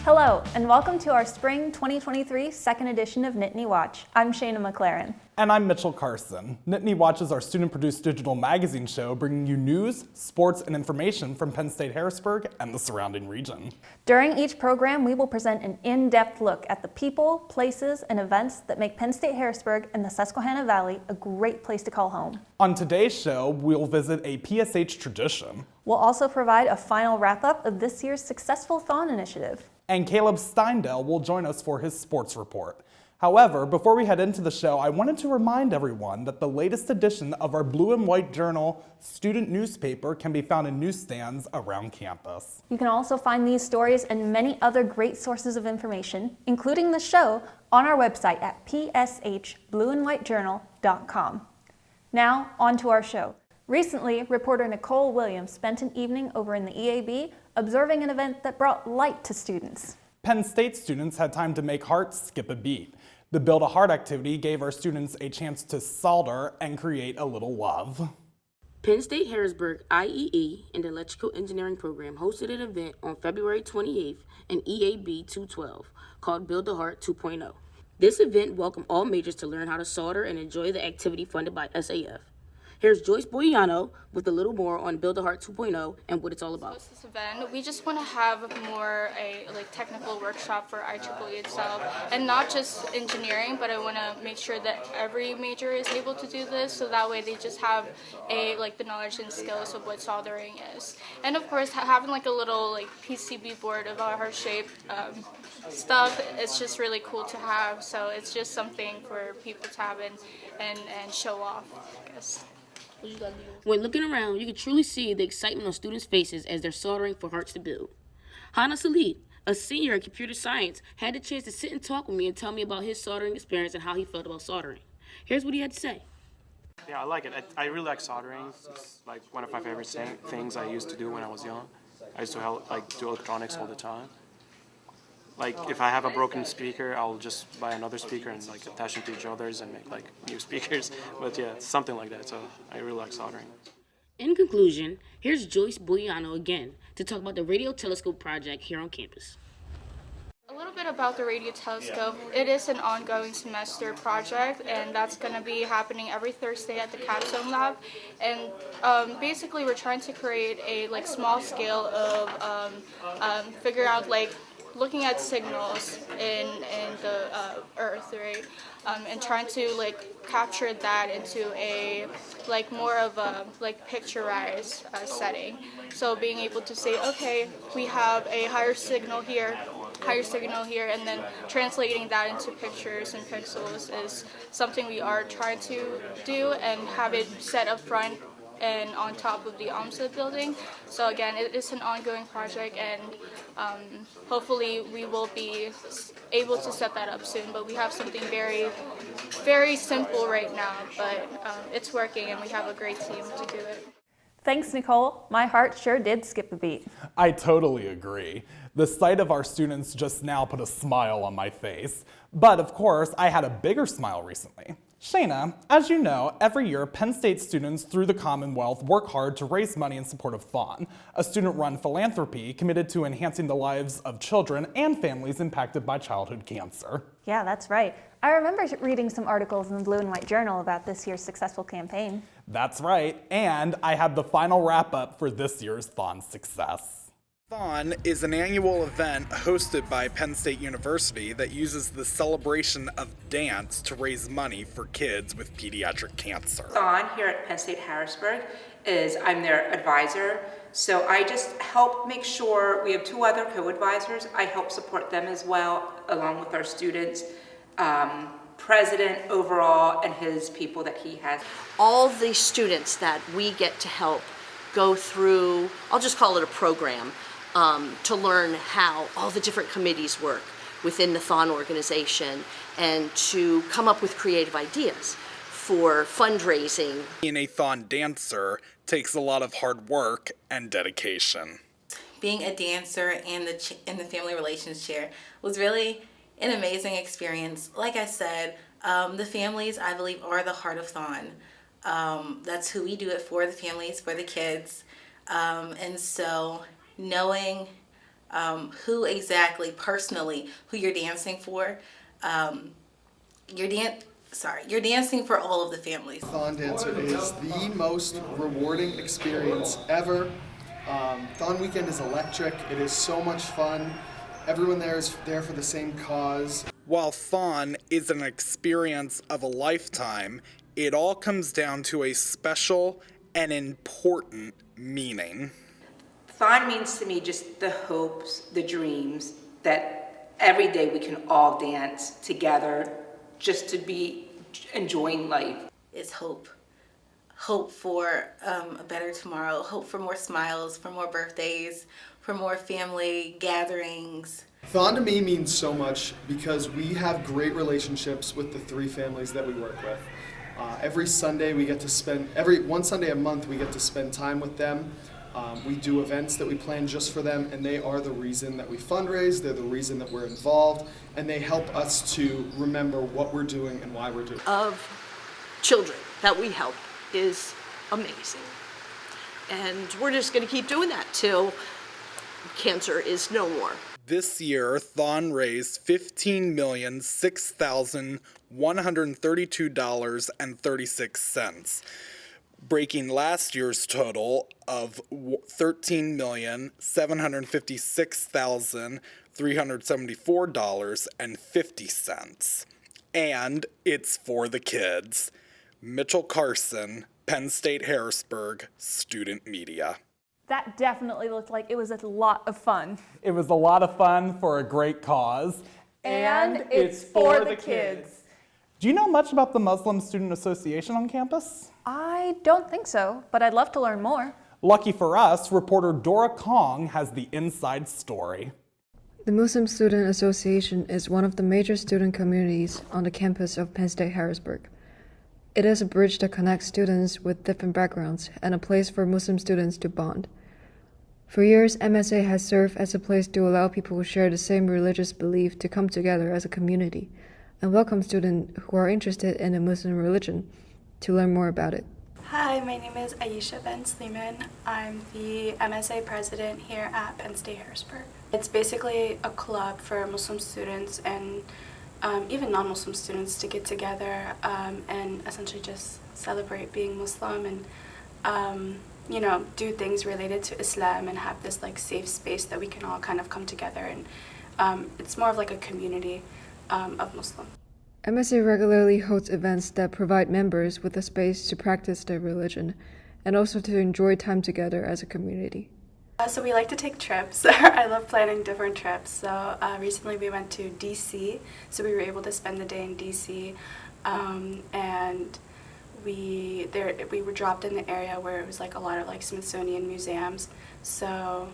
Hello, and welcome to our Spring 2023 second edition of Nittany Watch. I'm Shayna McLaren. And I'm Mitchell Carson. Nittany Watch is our student-produced digital magazine show bringing you news, sports, and information from Penn State Harrisburg and the surrounding region. During each program, we will present an in-depth look at the people, places, and events that make Penn State Harrisburg and the Susquehanna Valley a great place to call home. On today's show, we'll visit a PSH tradition. We'll also provide a final wrap-up of this year's successful Thon initiative. And Caleb Steindale will join us for his sports report. However, before we head into the show, I wanted to remind everyone that the latest edition of our Blue and White Journal student newspaper can be found in newsstands around campus. You can also find these stories and many other great sources of information, including the show, on our website at pshblueandwhitejournal.com. Now, on to our show. Recently, reporter Nicole Williams spent an evening over in the EAB observing an event that brought light to students. Penn State students had time to make hearts skip a beat. The Build a Heart activity gave our students a chance to solder and create a little love. Penn State Harrisburg IEE and the Electrical Engineering Program hosted an event on February 28th in EAB 212 called Build a Heart 2.0. This event welcomed all majors to learn how to solder and enjoy the activity funded by SAF. Here's Joyce Boyano with a little more on Build a Heart 2.0 and what it's all about. This event, we just want to have more a technical workshop for IEEE itself, and not just engineering, but I want to make sure that every major is able to do this, so that way they just have the knowledge and skills of what soldering is. And of course, having a little PCB board of our heart-shaped stuff, it's just really cool to have. So it's just something for people to have and show off, I guess. When looking around, you can truly see the excitement on students' faces as they're soldering for hearts to build. Hana Salid, a senior in computer science, had the chance to sit and talk with me and tell me about his soldering experience and how he felt about soldering. Here's what he had to say. Yeah, I like it. I really like soldering. It's one of my favorite things I used to do when I was young. I used to do electronics all the time. If I have a broken speaker, I'll just buy another speaker and attach them to each other's and make new speakers. But yeah, it's something like that. So I really like soldering. In conclusion, here's Joyce Boyano again to talk about the radio telescope project here on campus. A little bit about the radio telescope. It is an ongoing semester project, and that's going to be happening every Thursday at the Capstone Lab. And basically, we're trying to create a small scale of figure out looking at signals in the Earth, right? And trying to capture that into a more of a picturized setting. So being able to say, okay, we have a higher signal here, and then translating that into pictures and pixels is something we are trying to do and have it set up front and on top of the OMSA building. So again, it is an ongoing project, and hopefully we will be able to set that up soon. But we have something very, very simple right now, but it's working, and we have a great team to do it. Thanks, Nicole. My heart sure did skip a beat. I totally agree. The sight of our students just now put a smile on my face. But of course, I had a bigger smile recently. Shayna, as you know, every year Penn State students through the Commonwealth work hard to raise money in support of Thon, a student-run philanthropy committed to enhancing the lives of children and families impacted by childhood cancer. Yeah, that's right. I remember reading some articles in the Blue and White Journal about this year's successful campaign. That's right, and I have the final wrap-up for this year's Thon success. Thon is an annual event hosted by Penn State University that uses the celebration of dance to raise money for kids with pediatric cancer. Thon here at Penn State Harrisburg I'm their advisor, so I just help make sure we have two other co-advisors. I help support them as well, along with our students, president overall, and his people that he has. All the students that we get to help go through, I'll just call it a program, to learn how all the different committees work within the Thon organization and to come up with creative ideas for fundraising. Being a Thon dancer takes a lot of hard work and dedication. Being a dancer and the family relations chair was really an amazing experience. Like I said, the families, I believe, are the heart of Thon. That's who we do it for, the families, for the kids. And so knowing who exactly, personally, who you're dancing for. You're dancing for all of the families. Thon Dancer is the most rewarding experience ever. Thon Weekend is electric. It is so much fun. Everyone there is there for the same cause. While Thon is an experience of a lifetime, it all comes down to a special and important meaning. Thon means to me just the hopes, the dreams, that every day we can all dance together just to be enjoying life. It's hope. Hope for a better tomorrow, hope for more smiles, for more birthdays, for more family gatherings. Thon to me means so much because we have great relationships with the 3 families that we work with. Every Sunday we get to spend, one Sunday a month we get to spend time with them. We do events that we plan just for them, and they are the reason that we fundraise, they're the reason that we're involved, and they help us to remember what we're doing and why we're doing it. Of children that we help is amazing. And we're just going to keep doing that till cancer is no more. This year, Thon raised $15,632.36, breaking last year's total of $13,756,374.50. And it's for the kids. Mitchell Carson, Penn State Harrisburg, Student Media. That definitely looked like it was a lot of fun. It was a lot of fun for a great cause. And it's for the kids. Do you know much about the Muslim Student Association on campus? I don't think so, but I'd love to learn more. Lucky for us, reporter Dora Kong has the inside story. The Muslim Student Association is one of the major student communities on the campus of Penn State Harrisburg. It is a bridge that connects students with different backgrounds and a place for Muslim students to bond. For years, MSA has served as a place to allow people who share the same religious belief to come together as a community and welcome students who are interested in the Muslim religion to learn more about it. Hi, my name is Aisha Ben Sleeman. I'm the MSA president here at Penn State Harrisburg. It's basically a club for Muslim students and even non-Muslim students to get together and essentially just celebrate being Muslim and do things related to Islam and have this like safe space that we can all kind of come together and it's more of like a community of Muslim. MSA regularly hosts events that provide members with a space to practice their religion and also to enjoy time together as a community. So we like to take trips. I love planning different trips. So recently we went to DC, so we were able to spend the day in DC, and we were dropped in the area where it was like a lot of like Smithsonian museums, so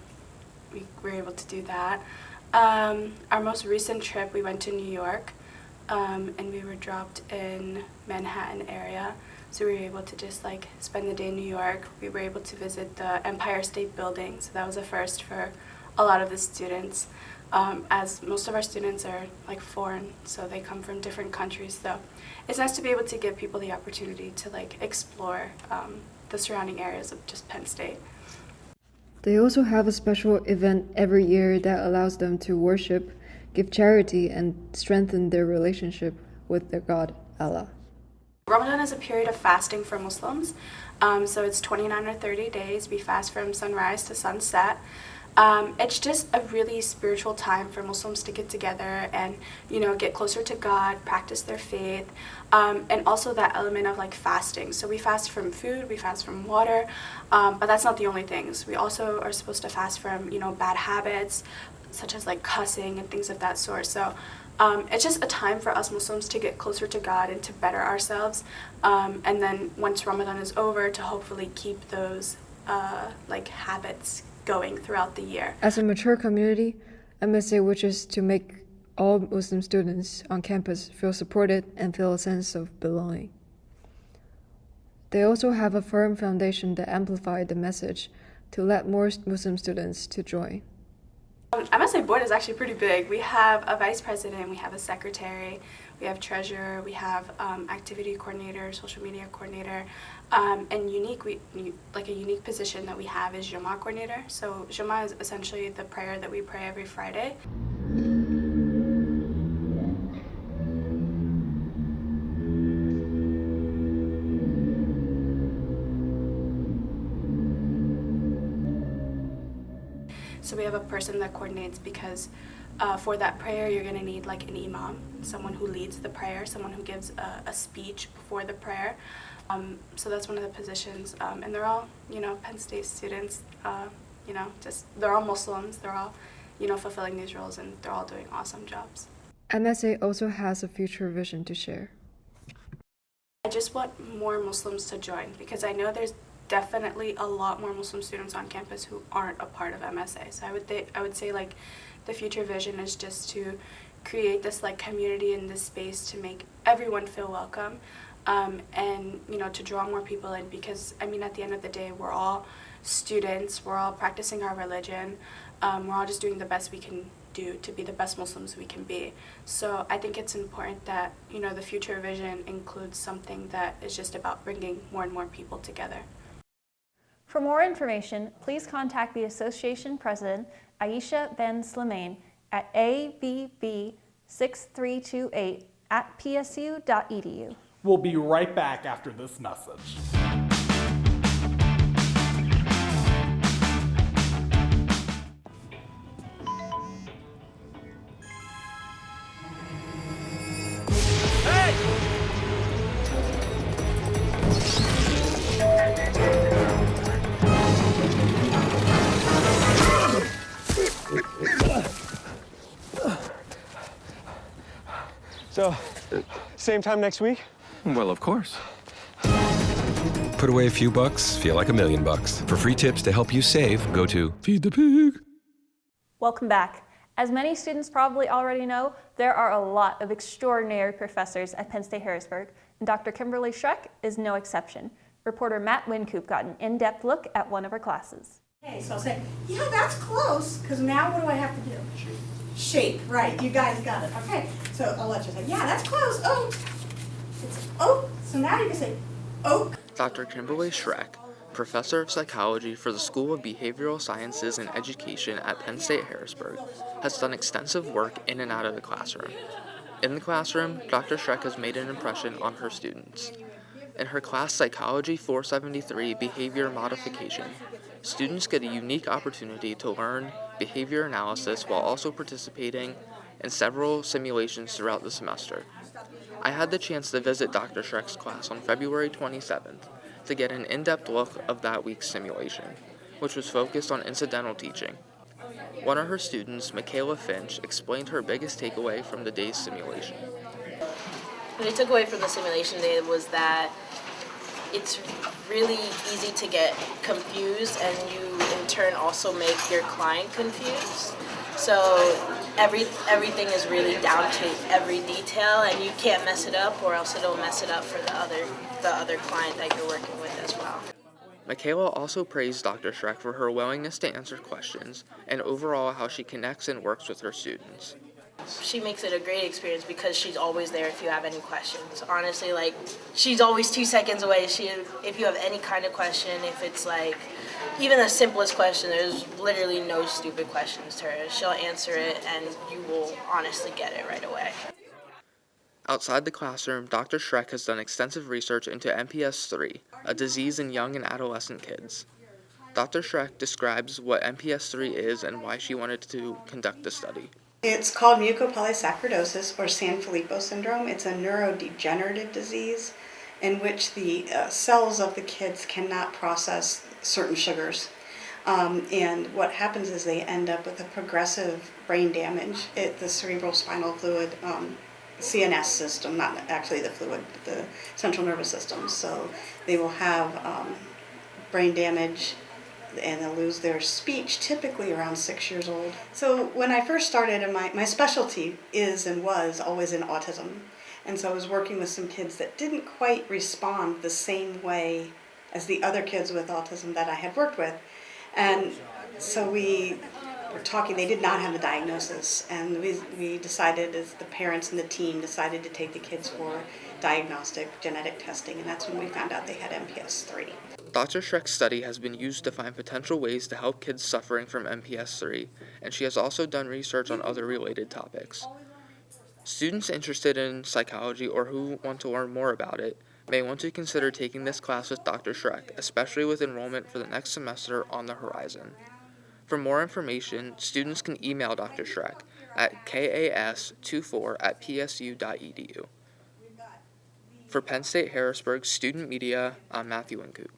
we were able to do that. Our most recent trip, we went to New York, and we were dropped in Manhattan area. So we were able to just like spend the day in New York. We were able to visit the Empire State Building, so that was a first for a lot of the students, as most of our students are like foreign, so they come from different countries. So it's nice to be able to give people the opportunity to like explore the surrounding areas of just Penn State. They also have a special event every year that allows them to worship, give charity, and strengthen their relationship with their God, Allah. Ramadan is a period of fasting for Muslims, so it's 29 or 30 days. We fast from sunrise to sunset. It's just a really spiritual time for Muslims to get together and, get closer to God, practice their faith, and also that element of like fasting. So we fast from food, we fast from water, but that's not the only things. We also are supposed to fast from, bad habits, such as like cussing and things of that sort. So it's just a time for us Muslims to get closer to God and to better ourselves. And then once Ramadan is over, to hopefully keep those habits going throughout the year. As a mature community, MSA wishes to make all Muslim students on campus feel supported and feel a sense of belonging. They also have a firm foundation that amplifies the message to let more Muslim students to join. MSA board is actually pretty big. We have a vice president, we have a secretary, we have treasurer, we have activity coordinator, social media coordinator, and a unique position that we have is Jama coordinator. So Jama is essentially the prayer that we pray every Friday. So we have a person that coordinates because for that prayer you're going to need like an imam, someone who leads the prayer, someone who gives a speech before the prayer. So that's one of the positions, and they're all, Penn State students, they're all Muslims, they're all, fulfilling these roles, and they're all doing awesome jobs. MSA also has a future vision to share. I just want more Muslims to join because I know there's definitely a lot more Muslim students on campus who aren't a part of MSA. So I would say like the future vision is just to create this like community in this space to make everyone feel welcome, and to draw more people in, because at the end of the day we're all students, we're all practicing our religion, we're all just doing the best we can do to be the best Muslims we can be. So I think it's important that the future vision includes something that is just about bringing more and more people together. For more information, please contact the Association President, Aisha Ben Slimane, at abb6328@psu.edu. We'll be right back after this message. So, same time next week? Well, of course. Put away a few bucks, feel like $1 million. For free tips to help you save, go to Feed the Pig. Welcome back. As many students probably already know, there are a lot of extraordinary professors at Penn State Harrisburg, and Dr. Kimberly Schreck is no exception. Reporter Matt Wincoop got an in-depth look at one of her classes. Okay, so I'll say, yeah, that's close, because now what do I have to do? Shape, right, you guys got it. Okay, so I'll let you say, yeah, that's close, oak. It's oak, so now you can say oak. Dr. Kimberly Schreck, Professor of Psychology for the School of Behavioral Sciences and Education at Penn State Harrisburg, has done extensive work in and out of the classroom. In the classroom, Dr. Schreck has made an impression on her students. In her class Psychology 473 Behavior Modification, students get a unique opportunity to learn behavior analysis while also participating in several simulations throughout the semester. I had the chance to visit Dr. Schreck's class on February 27th to get an in-depth look of that week's simulation, which was focused on incidental teaching. One of her students, Michaela Finch, explained her biggest takeaway from the day's simulation. What I took away from the simulation day was that it's really easy to get confused, and you in turn also make your client confused. So everything is really down to every detail, and you can't mess it up, or else it'll mess it up for the other client that you're working with as well. Michaela also praised Dr. Schreck for her willingness to answer questions and overall how she connects and works with her students. She makes it a great experience because she's always there if you have any questions. Honestly, she's always 2 seconds away. If you have any kind of question, if it's even the simplest question, there's literally no stupid questions to her. She'll answer it and you will honestly get it right away. Outside the classroom, Dr. Schreck has done extensive research into MPS III, a disease in young and adolescent kids. Dr. Schreck describes what MPS III is and why she wanted to conduct the study. It's called mucopolysaccharidosis or Sanfilippo syndrome. It's a neurodegenerative disease in which the cells of the kids cannot process certain sugars. And what happens is they end up with a progressive brain damage. The cerebral spinal fluid, CNS system, not actually the fluid, but the central nervous system. So they will have brain damage, and they'll lose their speech typically around 6 years old. So when I first started, and my specialty is and was always in autism, and so I was working with some kids that didn't quite respond the same way as the other kids with autism that I had worked with. And so we were talking, they did not have a diagnosis, and we decided, as the parents and the team decided, to take the kids for diagnostic genetic testing, and that's when we found out they had MPS 3. Dr. Schreck's study has been used to find potential ways to help kids suffering from MPS 3, and she has also done research on other related topics. Students interested in psychology or who want to learn more about it may want to consider taking this class with Dr. Schreck, especially with enrollment for the next semester on the horizon. For more information, students can email Dr. Schreck at kas24@psu.edu. For Penn State Harrisburg Student Media, I'm Matthew Wincoop.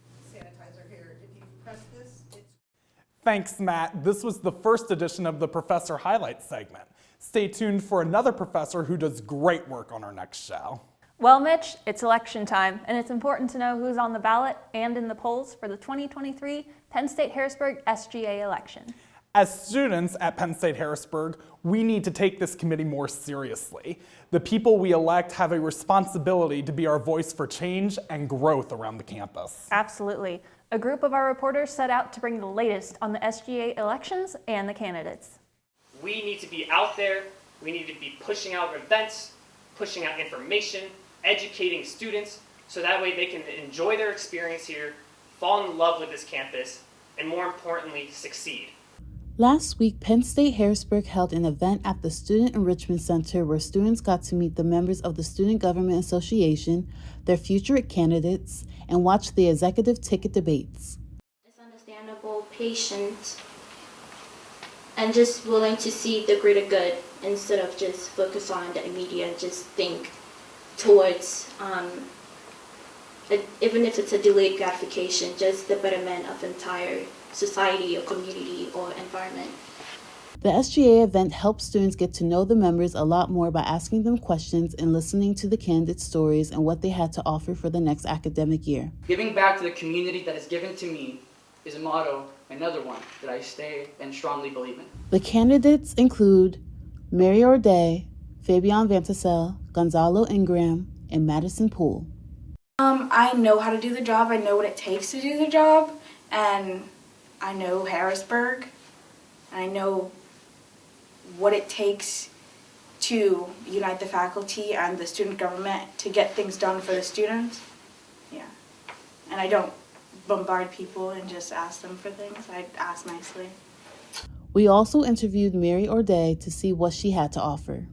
Thanks, Matt. This was the first edition of the Professor Highlights segment. Stay tuned for another professor who does great work on our next show. Well, Mitch, it's election time, and it's important to know who's on the ballot and in the polls for the 2023 Penn State Harrisburg SGA election. As students at Penn State Harrisburg, we need to take this committee more seriously. The people we elect have a responsibility to be our voice for change and growth around the campus. Absolutely. A group of our reporters set out to bring the latest on the SGA elections and the candidates. We need to be out there. We need to be pushing out events, pushing out information, educating students, so that way they can enjoy their experience here, fall in love with this campus, and more importantly, succeed. Last week, Penn State Harrisburg held an event at the Student Enrichment Center where students got to meet the members of the Student Government Association, their future candidates, and watch the executive ticket debates. It's understandable, patient, and just willing to see the greater good instead of just focus on the immediate, just think towards, even if it's a delayed gratification, just the betterment of entire society or community or environment. The SGA event helps students get to know the members a lot more by asking them questions and listening to the candidates' stories and what they had to offer for the next academic year. Giving back to the community that is given to me is a motto, another one that I stay and strongly believe in. The candidates include Mary Orday, Fabian Vantassel, Gonzalo Ingram, and Madison Poole. I know how to do the job. I know what it takes to do the job, and I know Harrisburg, and I know what it takes to unite the faculty and the student government to get things done for the students. Yeah. And I don't bombard people and just ask them for things. I ask nicely. We also interviewed Mary Orday to see what she had to offer.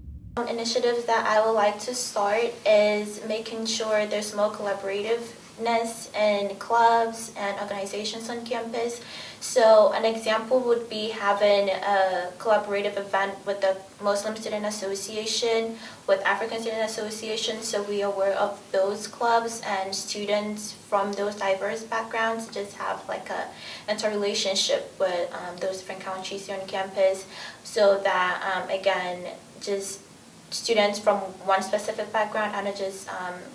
Initiatives that I would like to start is making sure there's more collaborativeness in clubs and organizations on campus. So an example would be having a collaborative event with the Muslim Student Association, with African Student Association, so we are aware of those clubs and students from those diverse backgrounds just have like a interrelationship with those different countries here on campus, so that again, just students from one specific background and just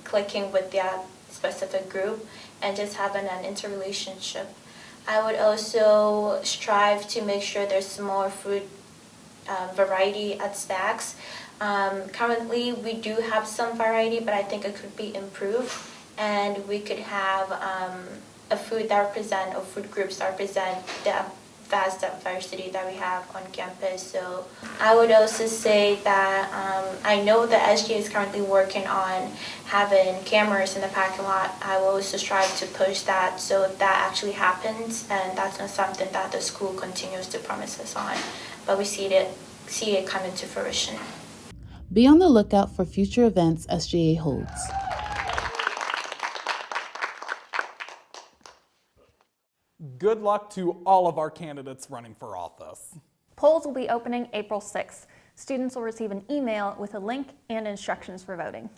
clicking with their specific group and just having an interrelationship. I would also strive to make sure there's more food variety at Stacks. Currently we do have some variety, but I think it could be improved, and we could have a food that represent, or food groups that represent the vast diversity that we have on campus. So I would also say that I know the SGA is currently working on having cameras in the parking lot. I will also strive to push that so that actually happens, and that's not something that the school continues to promise us on, but we see it coming to fruition. Be on the lookout for future events SGA holds. Good luck to all of our candidates running for office. Polls will be opening April 6th. Students will receive an email with a link and instructions for voting.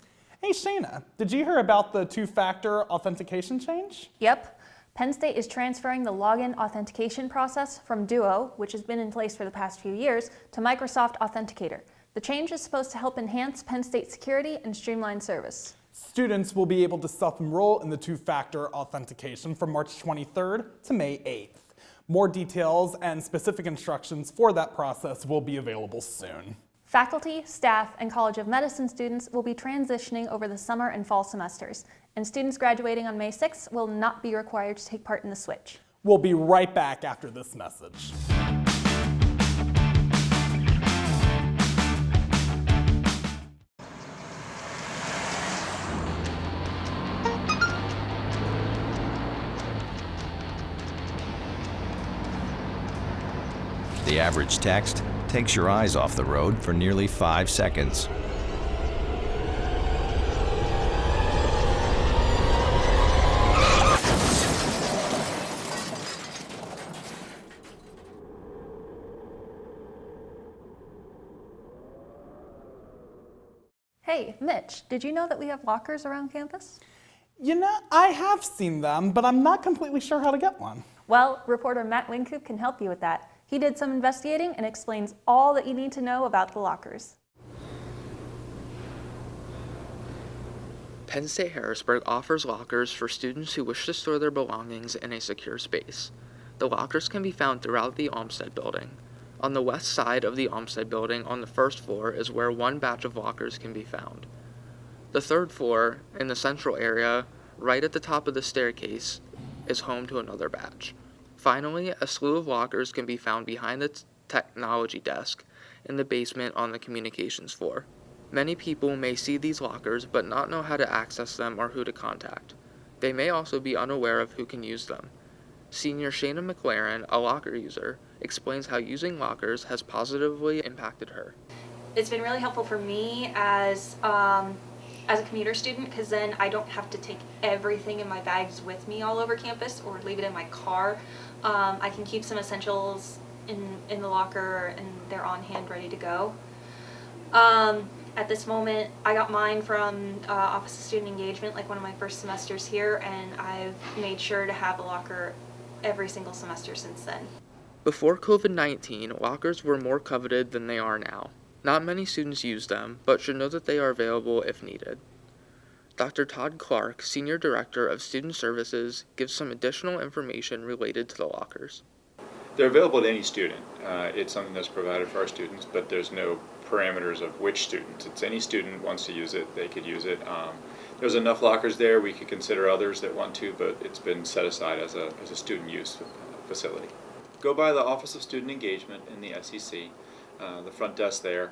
Hey Shayna, did you hear about the two-factor authentication change? Yep. Penn State is transferring the login authentication process from Duo, which has been in place for the past few years, to Microsoft Authenticator. The change is supposed to help enhance Penn State security and streamline service. Students will be able to self-enroll in the two-factor authentication from March 23rd to May 8th. More details and specific instructions for that process will be available soon. Faculty, staff, and College of Medicine students will be transitioning over the summer and fall semesters, and students graduating on May 6th will not be required to take part in the switch. We'll be right back after this message. The average text takes your eyes off the road for nearly 5 seconds. Hey, Mitch, did you know that we have lockers around campus? You know, I have seen them, but I'm not completely sure how to get one. Well, reporter Matt Wincoop can help you with that. He did some investigating and explains all that you need to know about the lockers. Penn State Harrisburg offers lockers for students who wish to store their belongings in a secure space. The lockers can be found throughout the Olmsted building. On the west side of the Olmsted building on the first floor is where one batch of lockers can be found. The third floor, in the central area, right at the top of the staircase, is home to another batch. Finally, a slew of lockers can be found behind the technology desk in the basement on the communications floor. Many people may see these lockers but not know how to access them or who to contact. They may also be unaware of who can use them. Senior Shayna McLaren, a locker user, explains how using lockers has positively impacted her. It's been really helpful for me as a commuter student, because then I don't have to take everything in my bags with me all over campus or leave it in my car. I can keep some essentials in the locker and they're on hand ready to go. At this moment, I got mine from Office of Student Engagement, like one of my first semesters here, and I've made sure to have a locker every single semester since then. Before COVID-19, lockers were more coveted than they are now. Not many students use them, but should know that they are available if needed. Dr. Todd Clark, Senior Director of Student Services, gives some additional information related to the lockers. They're available to any student. It's something that's provided for our students, but there's no parameters of which student. It's any student wants to use it, they could use it. There's enough lockers there, we could consider others that want to, but it's been set aside as a student use facility. Go by the Office of Student Engagement in the SEC, the front desk there.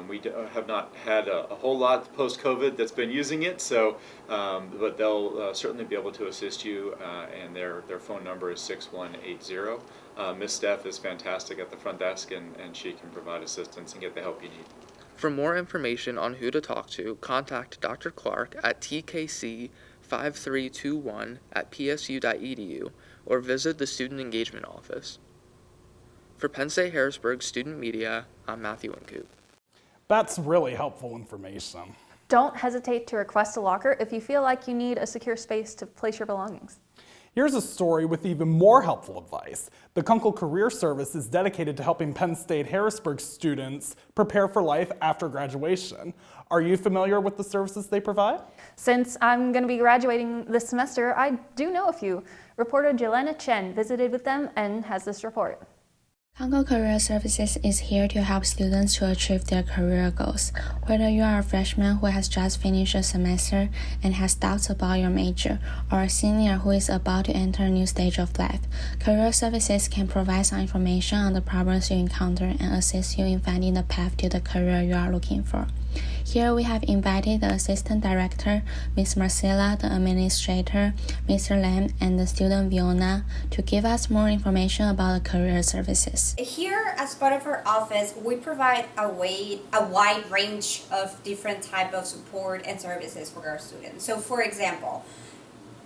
We have not had a whole lot post-COVID that's been using it, so but they'll certainly be able to assist you, and their phone number is 6180. Miss Steph is fantastic at the front desk, and she can provide assistance and get the help you need. For more information on who to talk to, contact Dr. Clark at tkc5321@psu.edu or visit the Student Engagement Office. For Penn State Harrisburg Student Media, I'm Matthew Wincoop. That's really helpful information. Don't hesitate to request a locker if you feel like you need a secure space to place your belongings. Here's a story with even more helpful advice. The Kunkel Career Service is dedicated to helping Penn State Harrisburg students prepare for life after graduation. Are you familiar with the services they provide? Since I'm going to be graduating this semester, I do know a few. Reporter Jelena Chen visited with them and has this report. Kunkel Career Services is here to help students to achieve their career goals. Whether you are a freshman who has just finished a semester and has doubts about your major, or a senior who is about to enter a new stage of life, Career Services can provide some information on the problems you encounter and assist you in finding the path to the career you are looking for. Here we have invited the Assistant Director, Ms. Marcella, the Administrator, Mr. Lam, and the student Viona to give us more information about the career services. Here, as part of our office, we provide a wide range of different type of support and services for our students. So for example,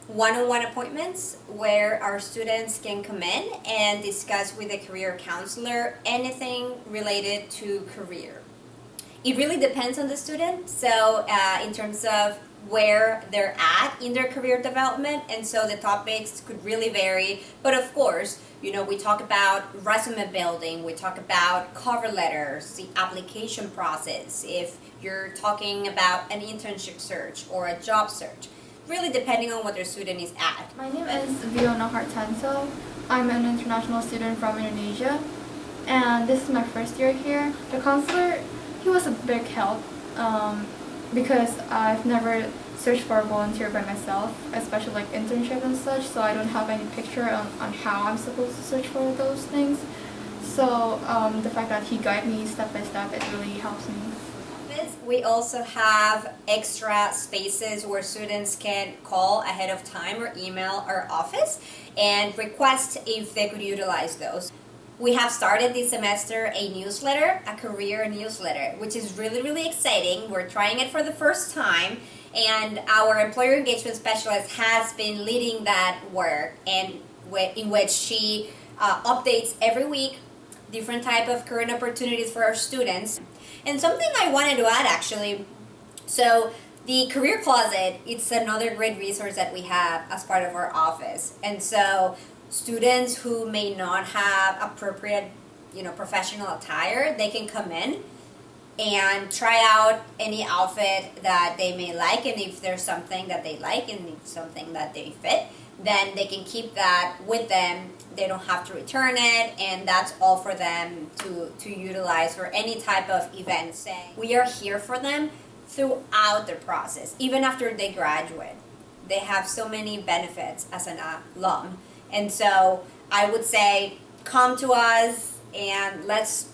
one-on-one appointments where our students can come in and discuss with a career counselor anything related to career. It really depends on the student, so in terms of where they're at in their career development, and so the topics could really vary. But of course, you know, we talk about resume building, we talk about cover letters, the application process, if you're talking about an internship search or a job search, really depending on what their student is at. My name is Viona Hartanto. I'm an international student from Indonesia, and this is my first year here. The counselor, he was a big help because I've never searched for a volunteer by myself, especially like internship and such, so I don't have any picture on how I'm supposed to search for those things. So the fact that he guided me step by step, it really helps me. We also have extra spaces where students can call ahead of time or email our office and request if they could utilize those. We have started this semester a newsletter, a career newsletter, which is really, really exciting. We're trying it for the first time, and our employer engagement specialist has been leading that work, and in which she updates every week different type of current opportunities for our students. And something I wanted to add, actually, so the Career Closet, it's another great resource that we have as part of our office. And so students who may not have appropriate, professional attire, they can come in and try out any outfit that they may like, and if there's something that they like and if something that they fit, then they can keep that with them. They don't have to return it, and that's all for them to utilize for any type of event. We are here for them throughout the process, even after they graduate. They have so many benefits as an alum. And so I would say, come to us and let's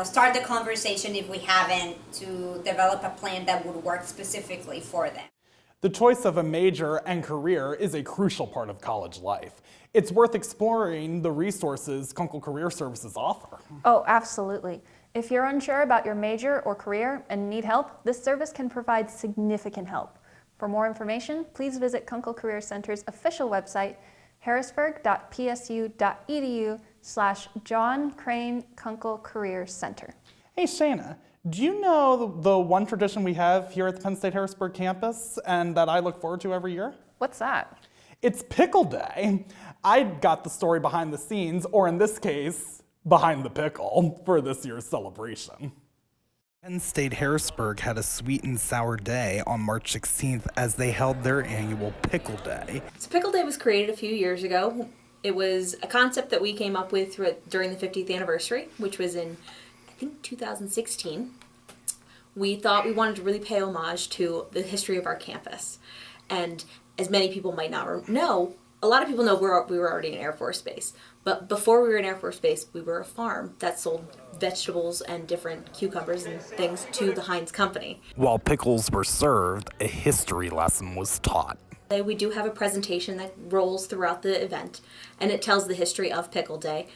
start the conversation if we haven't, to develop a plan that would work specifically for them. The choice of a major and career is a crucial part of college life. It's worth exploring the resources Kunkel Career Services offer. Oh, absolutely. If you're unsure about your major or career and need help, this service can provide significant help. For more information, please visit Kunkel Career Center's official website, harrisburg.psu.edu/John Crane Kunkel Career Center. Hey Shayna, do you know the one tradition we have here at the Penn State Harrisburg campus and that I look forward to every year? What's that? It's Pickle Day. I got the story behind the scenes, or in this case, behind the pickle, for this year's celebration. Penn State Harrisburg had a sweet and sour day on March 16th as they held their annual Pickle Day. So Pickle Day was created a few years ago. It was a concept that we came up with during the 50th anniversary, which was in, I think, 2016. We thought we wanted to really pay homage to the history of our campus. And as many people might not know, a lot of people know we were already an Air Force Base. But before we were an Air Force Base, we were a farm that sold vegetables and different cucumbers and things to the Heinz Company. While pickles were served, a history lesson was taught. We do have a presentation that rolls throughout the event, and it tells the history of Pickle Day.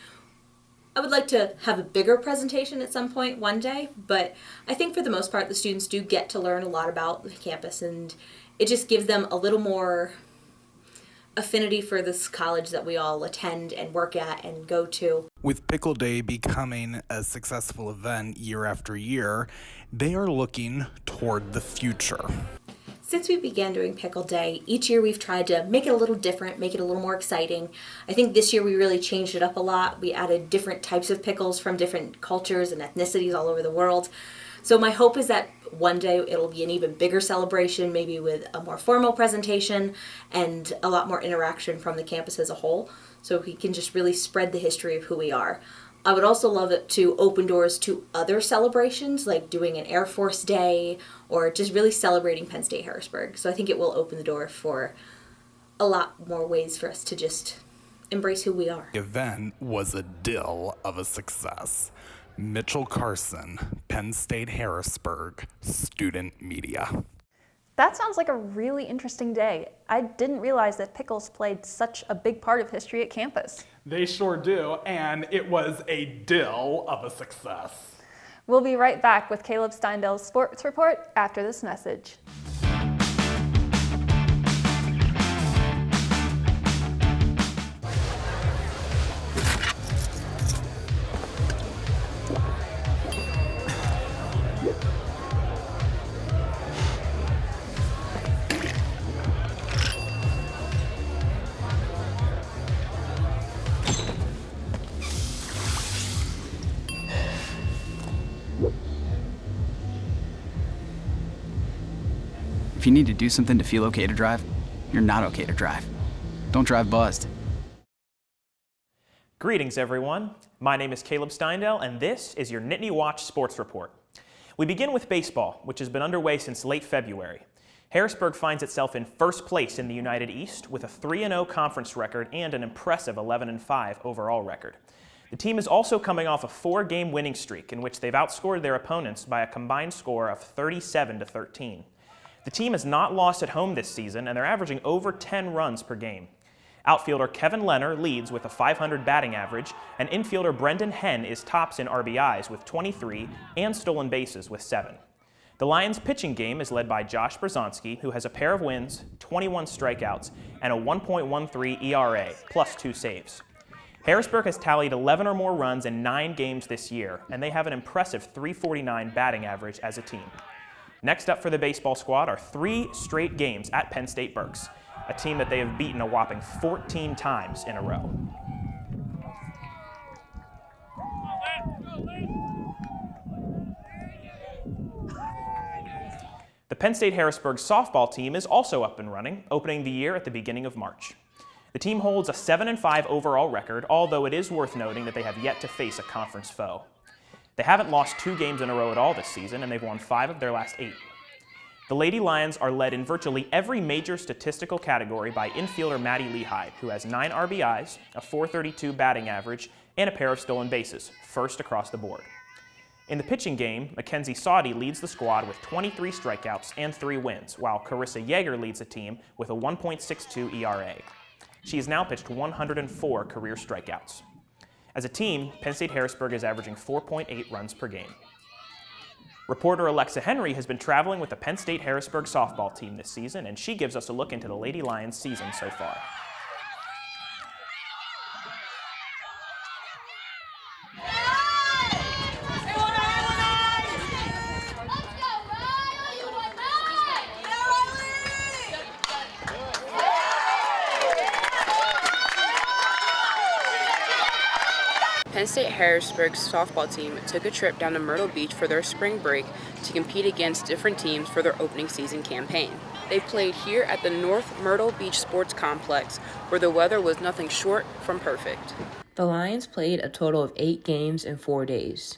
I would like to have a bigger presentation at some point one day, but I think for the most part the students do get to learn a lot about the campus, and it just gives them a little more affinity for this college that we all attend and work at and go to. With Pickle Day becoming a successful event year after year, they are looking toward the future. Since we began doing Pickle Day, each year we've tried to make it a little different, make it a little more exciting. I think this year we really changed it up a lot. We added different types of pickles from different cultures and ethnicities all over the world. So my hope is that one day it'll be an even bigger celebration, maybe with a more formal presentation and a lot more interaction from the campus as a whole, so we can just really spread the history of who we are. I would also love it to open doors to other celebrations, like doing an Air Force Day or just really celebrating Penn State Harrisburg. So I think it will open the door for a lot more ways for us to just embrace who we are. The event was a dill of a success. Mitchell Carson, Penn State Harrisburg, Student Media. That sounds like a really interesting day. I didn't realize that pickles played such a big part of history at campus. They sure do, and it was a dill of a success. We'll be right back with Caleb Steindell's sports report after this message. If you need to do something to feel okay to drive, you're not okay to drive. Don't drive buzzed. Greetings, everyone. My name is Caleb Steindell, and this is your Nittany Watch Sports Report. We begin with baseball, which has been underway since late February. Harrisburg finds itself in first place in the United East with a 3-0 conference record and an impressive 11-5 overall record. The team is also coming off a 4-game winning streak in which they've outscored their opponents by a combined score of 37-13. The team has not lost at home this season, and they're averaging over 10 runs per game. Outfielder Kevin Leonard leads with a .500 batting average, and infielder Brendan Henn is tops in RBIs with 23 and stolen bases with 7. The Lions' pitching game is led by Josh Brzezowski, who has a pair of wins, 21 strikeouts, and a 1.13 ERA, plus 2 saves. Harrisburg has tallied 11 or more runs in 9 games this year, and they have an impressive .349 batting average as a team. Next up for the baseball squad are 3 straight games at Penn State Berks, a team that they have beaten a whopping 14 times in a row. The Penn State Harrisburg softball team is also up and running, opening the year at the beginning of March. The team holds a 7-5 overall record, although it is worth noting that they have yet to face a conference foe. They haven't lost 2 games in a row at all this season, and they've won 5 of their last 8. The Lady Lions are led in virtually every major statistical category by infielder Maddie Lehigh, who has 9 RBIs, a .432 batting average, and a pair of stolen bases, first across the board. In the pitching game, Mackenzie Saudy leads the squad with 23 strikeouts and 3 wins, while Carissa Yeager leads the team with a 1.62 ERA. She has now pitched 104 career strikeouts. As a team, Penn State Harrisburg is averaging 4.8 runs per game. Reporter Alexa Henry has been traveling with the Penn State Harrisburg softball team this season, and she gives us a look into the Lady Lions season so far. Penn State Harrisburg's softball team took a trip down to Myrtle Beach for their spring break to compete against different teams for their opening season campaign. They played here at the North Myrtle Beach Sports Complex, where the weather was nothing short from perfect. The Lions played a total of 8 games in 4 days.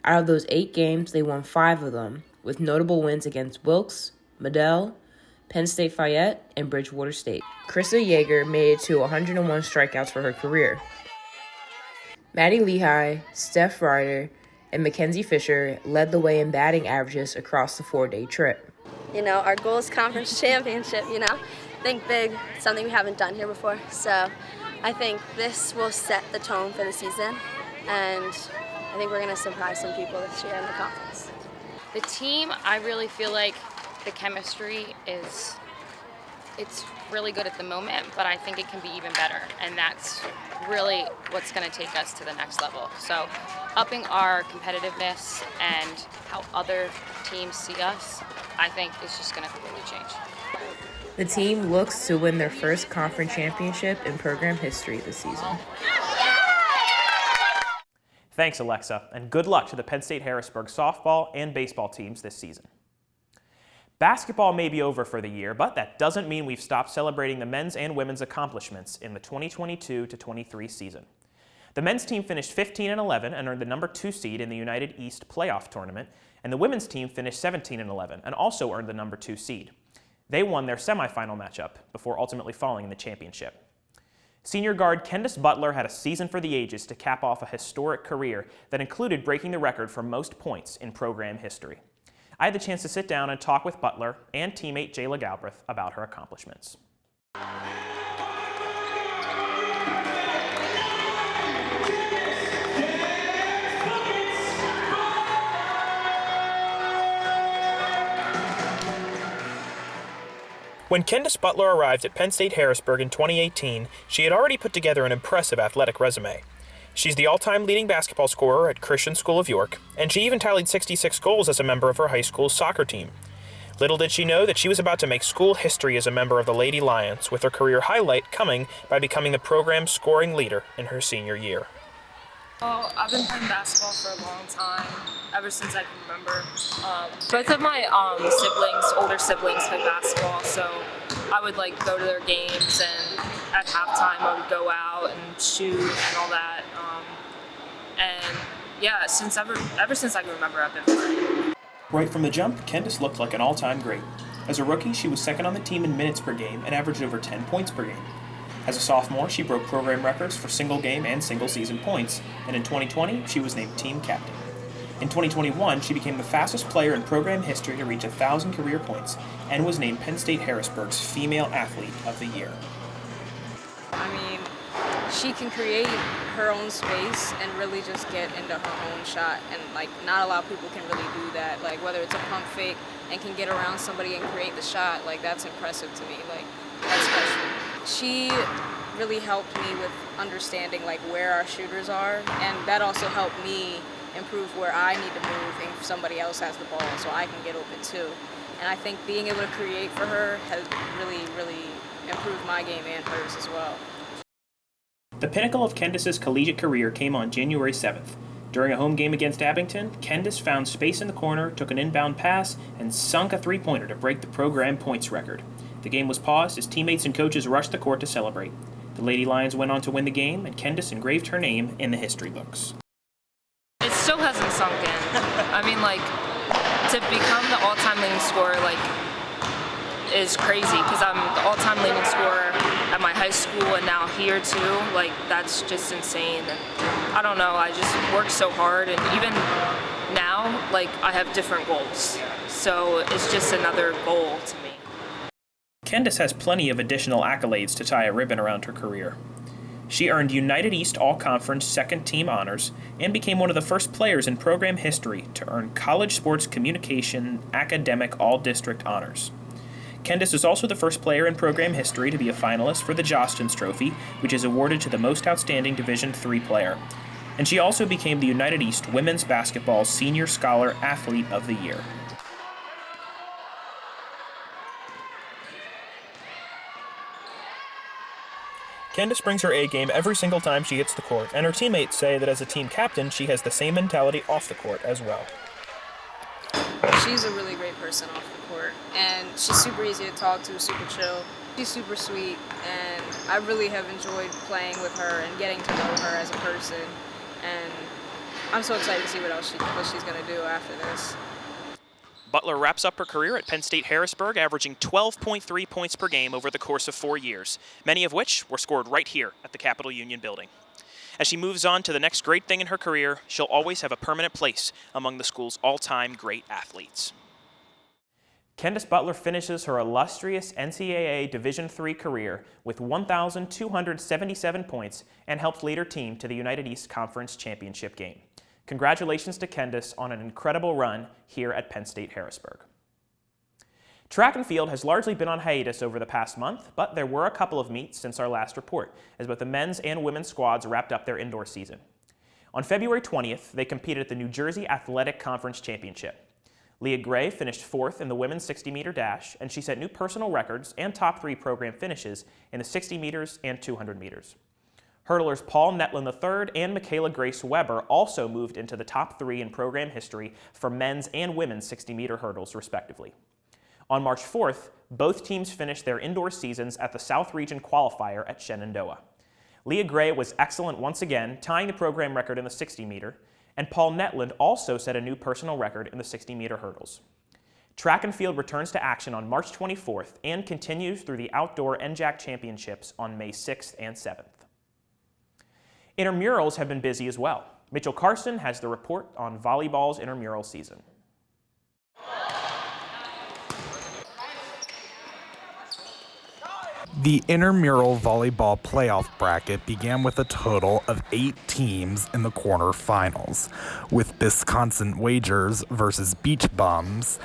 Out of those 8 games, they won 5 of them, with notable wins against Wilkes, Medill, Penn State Fayette, and Bridgewater State. Carissa Yeager made it to 101 strikeouts for her career. Maddie Lehigh, Steph Ryder, and Mackenzie Fisher led the way in batting averages across the 4-day trip. You know, our goal is conference championship, Think big, something we haven't done here before. So I think this will set the tone for the season, and I think we're going to surprise some people this year in the conference. The team, I really feel like the chemistry it's really good at the moment, but I think it can be even better, and that's really what's going to take us to the next level. So upping our competitiveness and how other teams see us, I think is just going to completely change. The team looks to win their first conference championship in program history this season. Thanks, Alexa, and good luck to the Penn State Harrisburg softball and baseball teams this season. Basketball may be over for the year, but that doesn't mean we've stopped celebrating the men's and women's accomplishments in the 2022-23 season. The men's team finished 15-11 and earned the number 2 seed in the United East playoff tournament, and the women's team finished 17-11 and also earned the number 2 seed. They won their semifinal matchup before ultimately falling in the championship. Senior guard Kendis Butler had a season for the ages to cap off a historic career that included breaking the record for most points in program history. I had the chance to sit down and talk with Butler and teammate Jayla Galbraith about her accomplishments. When Kendis Butler arrived at Penn State Harrisburg in 2018, she had already put together an impressive athletic resume. She's the all-time leading basketball scorer at Christian School of York, and she even tallied 66 goals as a member of her high school's soccer team. Little did she know that she was about to make school history as a member of the Lady Lions, with her career highlight coming by becoming the program's scoring leader in her senior year. Oh, I've been playing basketball for a long time, ever since I can remember. Both of my older siblings play basketball, so I would go to their games, and at halftime I would go out and shoot and all that. And yeah, ever since I can remember, I've been playing. Right from the jump, Kendis looked like an all-time great. As a rookie, she was second on the team in minutes per game and averaged over 10 points per game. As a sophomore, she broke program records for single-game and single-season points, and in 2020, she was named team captain. In 2021, she became the fastest player in program history to reach 1,000 career points and was named Penn State Harrisburg's Female Athlete of the Year. I mean, she can create her own space and really just get into her own shot, and like not a lot of people can really do that. Like whether it's a pump fake and can get around somebody and create the shot, like that's impressive to me. Like that's special. She really helped me with understanding like where our shooters are, and that also helped me improve where I need to move if somebody else has the ball, so I can get open too. And I think being able to create for her has really, really improved my game and hers as well. The pinnacle of Candace's collegiate career came on January 7th. During a home game against Abington, Candace found space in the corner, took an inbound pass, and sunk a three-pointer to break the program points record. The game was paused as teammates and coaches rushed the court to celebrate. The Lady Lions went on to win the game, and Candace engraved her name in the history books. It still hasn't sunk in. I mean, like, to become the all-time leading scorer, like, is crazy because I'm the all-time leading scorer at my high school and now here too. Like, that's just insane. And I don't know, I just work so hard, and even now, like, I have different goals. So it's just another goal to me. Candace has plenty of additional accolades to tie a ribbon around her career. She earned United East All-Conference second-team honors and became one of the first players in program history to earn College Sports Communication Academic All-District honors. Candace is also the first player in program history to be a finalist for the Jostens Trophy, which is awarded to the most outstanding Division III player. And she also became the United East Women's Basketball Senior Scholar Athlete of the Year. Candace brings her A game every single time she hits the court, and her teammates say that as a team captain, she has the same mentality off the court as well. She's a really great person off the court, and she's super easy to talk to, super chill. She's super sweet, and I really have enjoyed playing with her and getting to know her as a person, and I'm so excited to see what she's going to do after this. Butler wraps up her career at Penn State Harrisburg, averaging 12.3 points per game over the course of 4 years, many of which were scored right here at the Capitol Union building. As she moves on to the next great thing in her career, she'll always have a permanent place among the school's all-time great athletes. Candace Butler finishes her illustrious NCAA Division III career with 1,277 points and helped lead her team to the United East Conference Championship game. Congratulations to Candace on an incredible run here at Penn State Harrisburg. Track and field has largely been on hiatus over the past month, but there were a couple of meets since our last report, as both the men's and women's squads wrapped up their indoor season. On February 20th, they competed at the New Jersey Athletic Conference Championship. Leah Gray finished 4th in the women's 60-meter dash, and she set new personal records and top 3 program finishes in the 60 meters and 200 meters. Hurdlers Paul Netland III and Michaela Grace Weber also moved into the top 3 in program history for men's and women's 60-meter hurdles, respectively. On March 4th, both teams finished their indoor seasons at the South Region Qualifier at Shenandoah. Leah Gray was excellent once again, tying the program record in the 60-meter, and Paul Netland also set a new personal record in the 60-meter hurdles. Track and field returns to action on March 24th and continues through the Outdoor NJAC Championships on May 6th and 7th. Intramurals have been busy as well. Mitchell Carson has the report on volleyball's intramural season. The intramural volleyball playoff bracket began with a total of 8 teams in the quarterfinals, with Wisconsin Wagers versus Beach Bums.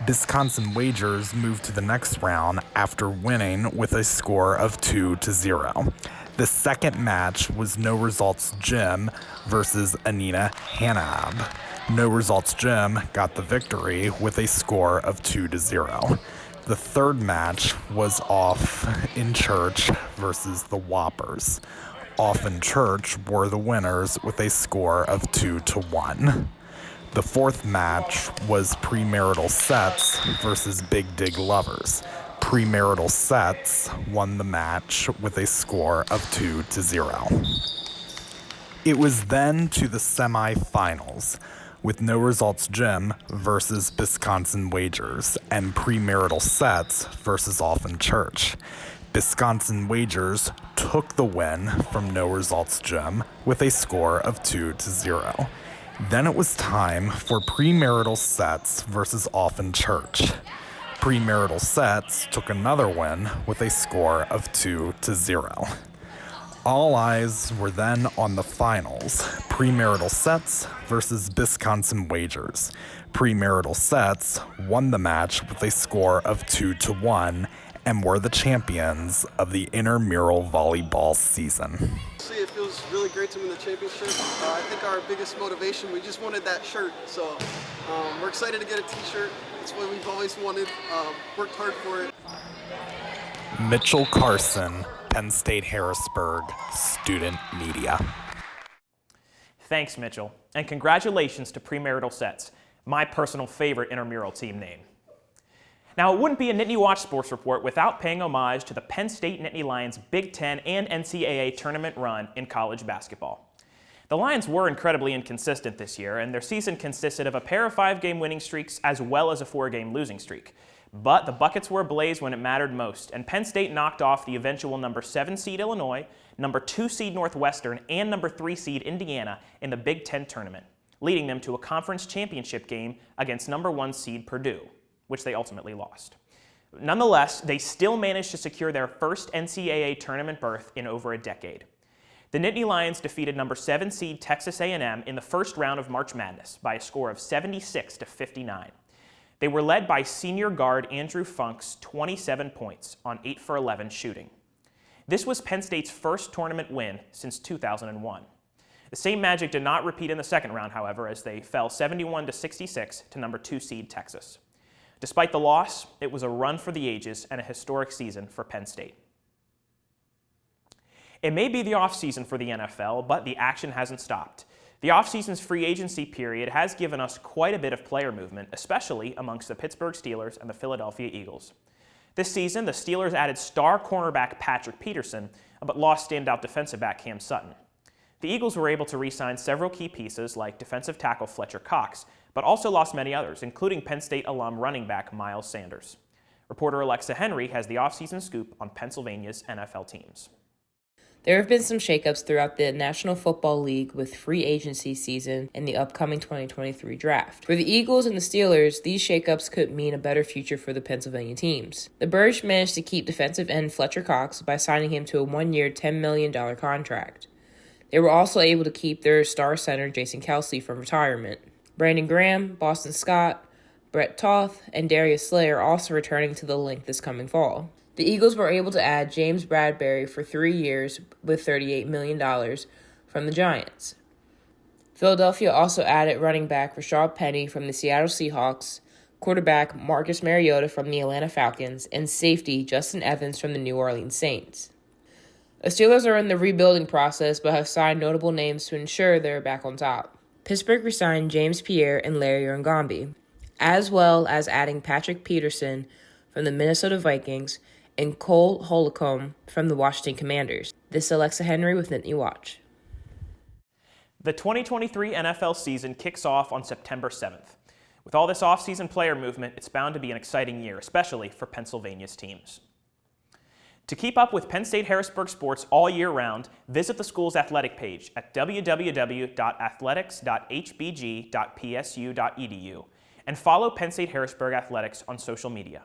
Wisconsin Wagers moved to the next round after winning with a score of 2-0. The second match was No Results Gym versus Anina Hanab. No Results Gym got the victory with a score of 2-0. The third match was Off in Church versus the Whoppers. Off in Church were the winners with a score of 2-1. The fourth match was Premarital Sets versus Big Dig Lovers. Premarital Sets won the match with a score of 2-0. It was then to the semifinals, with No Results Gym versus Wisconsin Wagers and Premarital Sets versus Off in Church. Wisconsin Wagers took the win from No Results Gym with a score of 2-0. Then it was time for Premarital Sets versus Off in Church. Premarital Sets took another win with a score of 2-0. All eyes were then on the finals, premarital sets versus Wisconsin wagers. Premarital sets won the match with a score of 2-1 and were the champions of the intramural volleyball season. It feels really great to win the championship. I think our biggest motivation, we just wanted that shirt, so we're excited to get a t-shirt. It's what we've always wanted, worked hard for it. Mitchell Carson, Penn State Harrisburg, Student Media. Thanks, Mitchell, and congratulations to Premarital Sets, my personal favorite intramural team name. Now, it wouldn't be a Nittany Watch Sports Report without paying homage to the Penn State Nittany Lions' Big Ten and NCAA tournament run in college basketball. The Lions were incredibly inconsistent this year, and their season consisted of a pair of 5-game winning streaks as well as a 4-game losing streak. But the buckets were ablaze when it mattered most, and Penn State knocked off the eventual number 7 seed Illinois, number 2 seed Northwestern, and number 3 seed Indiana in the Big Ten tournament, leading them to a conference championship game against number 1 seed Purdue, which they ultimately lost. Nonetheless, they still managed to secure their first NCAA tournament berth in over a decade. The Nittany Lions defeated number 7 seed Texas A&M in the first round of March Madness by a score of 76-59. They were led by senior guard Andrew Funk's 27 points on 8 for 11 shooting. This was Penn State's first tournament win since 2001. The same magic did not repeat in the second round, however, as they fell 71-66 to number 2 seed Texas. Despite the loss, it was a run for the ages and a historic season for Penn State. It may be the offseason for the NFL, but the action hasn't stopped. The offseason's free agency period has given us quite a bit of player movement, especially amongst the Pittsburgh Steelers and the Philadelphia Eagles. This season, the Steelers added star cornerback Patrick Peterson, but lost standout defensive back Cam Sutton. The Eagles were able to re-sign several key pieces like defensive tackle Fletcher Cox, but also lost many others, including Penn State alum running back Miles Sanders. Reporter Alexa Henry has the offseason scoop on Pennsylvania's NFL teams. There have been some shakeups throughout the National Football League with free agency season and the upcoming 2023 draft. For the Eagles and the Steelers, these shakeups could mean a better future for the Pennsylvania teams. The Birds managed to keep defensive end Fletcher Cox by signing him to a 1-year, $10 million contract. They were also able to keep their star center Jason Kelsey from retirement. Brandon Graham, Boston Scott, Brett Toth, and Darius Slay are also returning to the link this coming fall. The Eagles were able to add James Bradbury for 3 years with $38 million from the Giants. Philadelphia also added running back Rashad Penny from the Seattle Seahawks, quarterback Marcus Mariota from the Atlanta Falcons, and safety Justin Evans from the New Orleans Saints. The Steelers are in the rebuilding process but have signed notable names to ensure they're back on top. Pittsburgh re-signed James Pierre and Larry Ngambi, as well as adding Patrick Peterson from the Minnesota Vikings and Cole Holcomb from the Washington Commanders. This is Alexa Henry with Nittany Watch. The 2023 NFL season kicks off on September 7th. With all this offseason player movement, it's bound to be an exciting year, especially for Pennsylvania's teams. To keep up with Penn State Harrisburg sports all year round, visit the school's athletic page at www.athletics.hbg.psu.edu and follow Penn State Harrisburg Athletics on social media.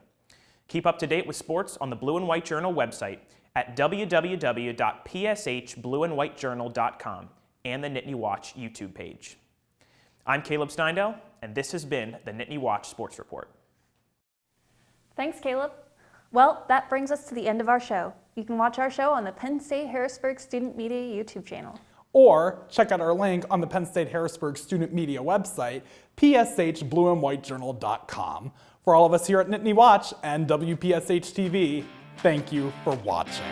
Keep up to date with sports on the Blue and White Journal website at www.pshblueandwhitejournal.com and the Nittany Watch YouTube page. I'm Caleb Steindel, and this has been the Nittany Watch Sports Report. Thanks, Caleb. Well, that brings us to the end of our show. You can watch our show on the Penn State Harrisburg Student Media YouTube channel. Or check out our link on the Penn State Harrisburg Student Media website, pshblueandwhitejournal.com. For all of us here at Nittany Watch and WPSH TV, thank you for watching.